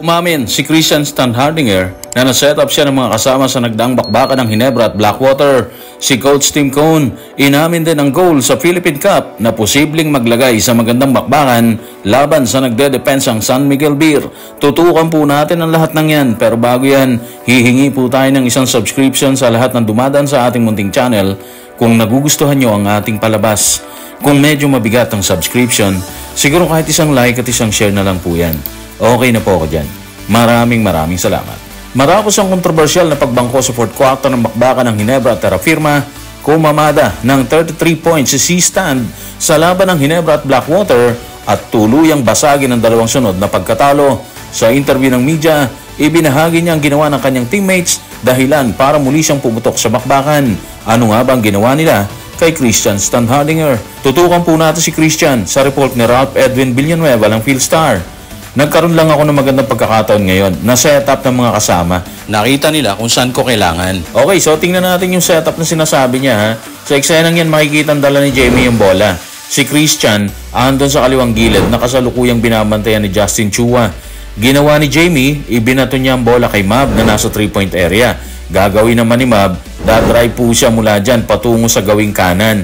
Umamin si Christian Standhardinger na naset up siya ng mga kasama sa nagdaang bakbakan ng Ginebra at Blackwater. Si Coach Tim Cone inamin din ang goal sa Philippine Cup na posibleng maglagay sa magandang bakbakan laban sa nagdedepensang San Miguel Beer. Tutukan po natin ang lahat ng yan, pero bago yan, hihingi po tayo ng isang subscription sa lahat ng dumadaan sa ating munting channel kung nagugustuhan nyo ang ating palabas. Kung medyo mabigat ang subscription, siguro kahit isang like at isang share na lang po yan. Okay na po ako dyan. Maraming salamat. Matapos ang kontrobersyal na pagbangko sa fourth quarter ng bakbakan ng Ginebra at Terra Firma, kumamada ng 33 points si C-Stand sa laban ng Ginebra at Blackwater at tuluyang basagin ang dalawang sunod na pagkatalo. Sa interview ng media, ibinahagi niya ang ginawa ng kanyang teammates dahilan para muli siyang pumutok sa bakbakan. Ano nga ba ang ginawa nila kay Christian Standhardinger? Tutukan po natin si Christian sa report ni Ralph Edwin Villanueva ng Philstar. Nagkaroon lang ako ng magandang pagkakataon ngayon na setup ng mga kasama. Nakita nila kung saan ko kailangan. Okay, so tingnan natin yung setup na sinasabi niya ha. Sa eksenang yan makikita ang dala ni Jamie yung bola. Si Christian andon sa kaliwang gilid na kasalukuyang binabantayan ni Justin Chua. Ginawa ni Jamie, ibinato niya ang bola kay Mab na nasa 3-point area. Gagawin naman ni Mab, dadrive po siya mula dyan patungo sa gawing kanan.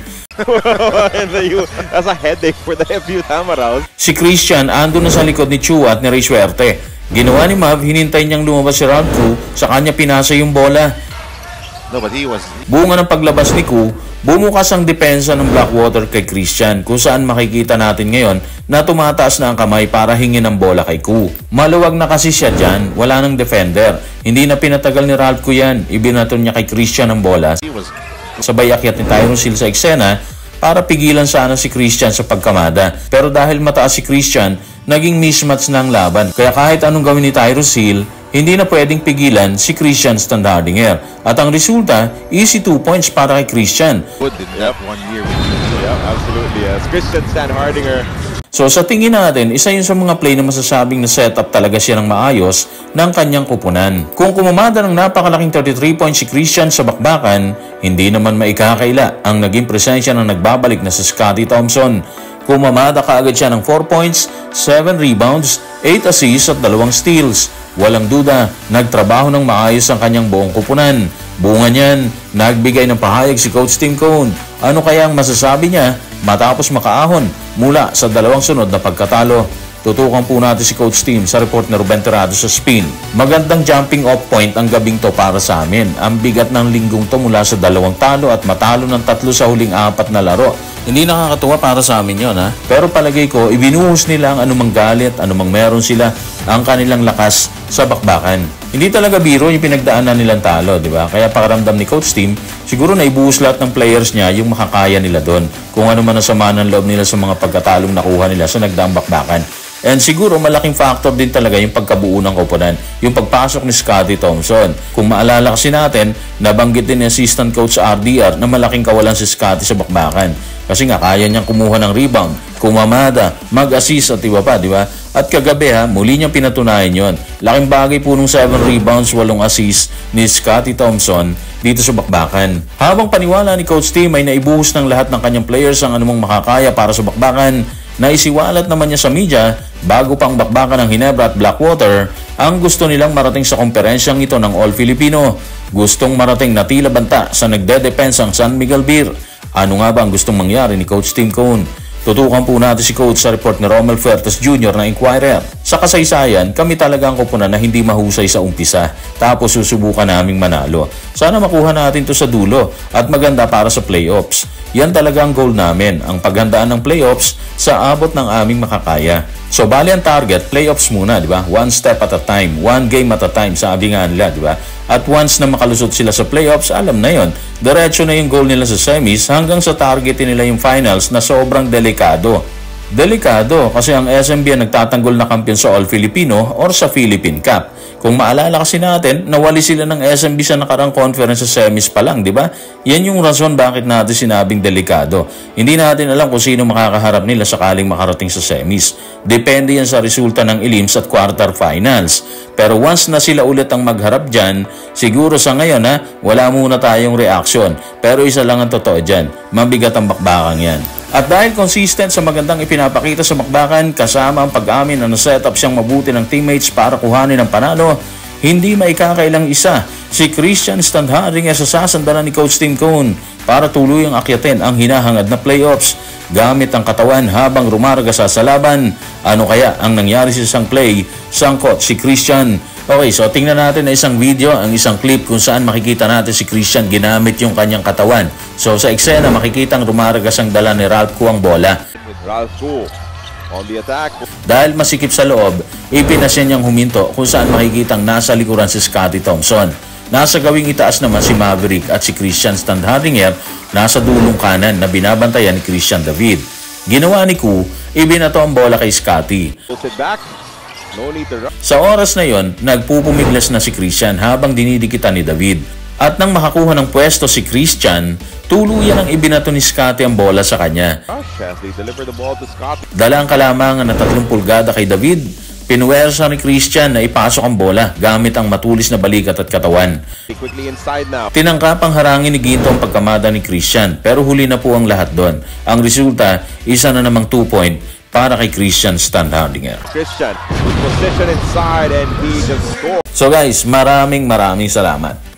That's a headache for the FU Tamaraw. Si Christian andun na sa likod ni Chua at ni Ray Suerte. Ginawa ni Mav, hinintay niyang lumabas si round 2, sa kanya pinasa yung bola. No, but he was... Bunga ng paglabas ni Ku, bumukas ang depensa ng Blackwater kay Christian, kung saan makikita natin ngayon na tumataas na ang kamay para hingin ang bola kay Ku. Maluwag na kasi siya dyan, wala nang defender. Hindi na pinatagal ni Ralph Ku yan, ibinaton niya kay Christian ang bola. Sabay akyat ni Tyrone Seal sa eksena para pigilan sana si Christian sa pagkamada. Pero dahil mataas si Christian, naging mismatch na ang laban. Kaya kahit anong gawin ni Tyrone Seal, hindi na pwedeng pigilan si Christian Standhardinger. At ang resulta, easy 2 points para kay Christian. Yep, 1 year. Yep, absolutely. Yes. Christian Standhardinger. So sa tingin natin, isa yun sa mga play na masasabing na setup talaga siya ng maayos ng kanyang kupunan. Kung kumamada ng napakalaking 33 points si Christian sa bakbakan, hindi naman maikakaila ang naging presensya ng nagbabalik na si Scottie Thompson. Kumamada kaagad siya ng 4 points, 7 rebounds, 8 assists at 2 steals. Walang duda, nagtrabaho ng maayos ang kanyang buong kupunan. Bunga niyan, nagbigay ng pahayag si Coach Tim Cone. Ano kaya ang masasabi niya matapos makaahon mula sa dalawang sunod na pagkatalo? Tutukan po natin si Coach Tim sa report ni Ruben Terrado sa Spin. Magandang jumping off point ang gabing to para sa amin. Ang bigat ng linggong to mula sa 2 talo at matalo ng 3 sa huling 4 na laro. Hindi nakakatuwa para sa amin yon ha. Pero palagay ko, ibinuhos nila ang anumang galit, anumang meron sila, ang kanilang lakas sa bakbakan. Hindi talaga biro yung pinagdaanan nilang talo, di ba? Kaya pakaramdam ni Coach Tim, siguro na ibuhos lahat ng players niya yung makakaya nila doon. Kung ano man ang sama ng loob nila sa mga pagkatalong nakuha nila sa nagdaang bakbakan. And siguro malaking factor din talaga yung pagkabuo ng koponan, yung pagpasok ni Scottie Thompson. Kung maalala kasi natin, nabanggit din ni Assistant Coach RDR na malaking kawalan si Scottie sa bakbakan. Kasi nga kaya niyang kumuha ng rebound, kumamada, mag-assist at iba pa, di ba? At kagabi ha, muli niyang pinatunayan yon. Laking bagay po nung 7 rebounds, 8 assists ni Scottie Thompson dito sa bakbakan. Habang paniwala ni Coach Tim ay naibuhos ng lahat ng kanyang players ang anumang makakaya para sa bakbakan, naisiwalat naman niya sa media bago pang bakbakan ng Ginebra at Blackwater ang gusto nilang marating sa komperensyang ito ng All-Filipino. Gustong marating na tila banta sa nagdedepensang San Miguel Beer. Ano nga ba ang gustong mangyari ni Coach Tim Cone? Tutukan po natin si Coach sa report ni Romel Fuertes Jr. na Inquirer. Sa kasaysayan, kami talaga ang kupunan na hindi mahusay sa umpisa. Tapos susubukan naming manalo. Sana makuha natin to sa dulo at maganda para sa playoffs. Yan talaga ang goal namin, ang paghandaan ng playoffs sa abot ng aming makakaya. So bali ang target, playoffs muna, di ba? One step at a time, one game at a time, sabi nga nila, di ba? At once na makalusot sila sa playoffs, alam na yon. Diretso na yung goal nila sa semis hanggang sa targetin nila yung finals na sobrang delikado. Delikado kasi ang SMB ang nagtatanggol na kampiyon sa All-Filipino or sa Philippine Cup. Kung maalala kasi natin, nawali sila ng SMB sa nakarang conference sa semis pa lang, di ba? Yan yung rason bakit natin sinabing delikado. Hindi natin alam kung sino makakaharap nila sakaling makarating sa semis. Depende yan sa resulta ng elims at quarterfinals. Pero once na sila ulit ang magharap dyan, siguro sa ngayon wala muna tayong reaction. Pero isa lang ang totoo dyan, mabigat ang bakbakang yan. At dahil consistent sa magandang ipinapakita sa bakbakan kasama ang pag-amin na naset-up siyang mabuti ng teammates para kuhanin ang panalo, hindi maikakailang isa si Christian Standharinger sa sasandalan ni Coach Tim Cone para tuluyang akyatin ang hinahangad na playoffs gamit ang katawan habang rumarga sa laban. Ano kaya ang nangyari sa isang play? Sangkot si Christian. Okay, so tingnan natin na isang video, ang isang clip kung saan makikita natin si Christian ginamit yung kanyang katawan. So sa eksena makikitang rumargas ang dala ni Ralph Koo ang bola. With Ralph Koo on the attack. Dahil masikip sa loob, ipinasya niyang huminto kung saan makikitang nasa likuran si Scotty Thompson. Nasa gawing itaas naman si Maverick at si Christian Standharinger nasa dulong kanan na binabantayan ni Christian David. Ginawa ni Koo, ibinato ang bola kay Scotty. Sit back. No need to run. Sa oras na yon, nagpupumiglas na si Christian habang dinidikitan ni David. At nang makakuha ng pwesto si Christian, tuluyan ang ibinato ni Scotty ang bola sa kanya. As they deliver the ball to Scott. Dala ang kalamangan na 3 pulgada kay David. Pinuwersa ni Christian na ipasok ang bola gamit ang matulis na balikat at katawan. Quickly inside now. Tinangkapang harangin ni Ginto ang pagkamada ni Christian pero huli na po ang lahat doon. Ang resulta, isa na namang 2-point para kay Christian Standharinger. Christian with position inside and he just scored. So guys, maraming salamat.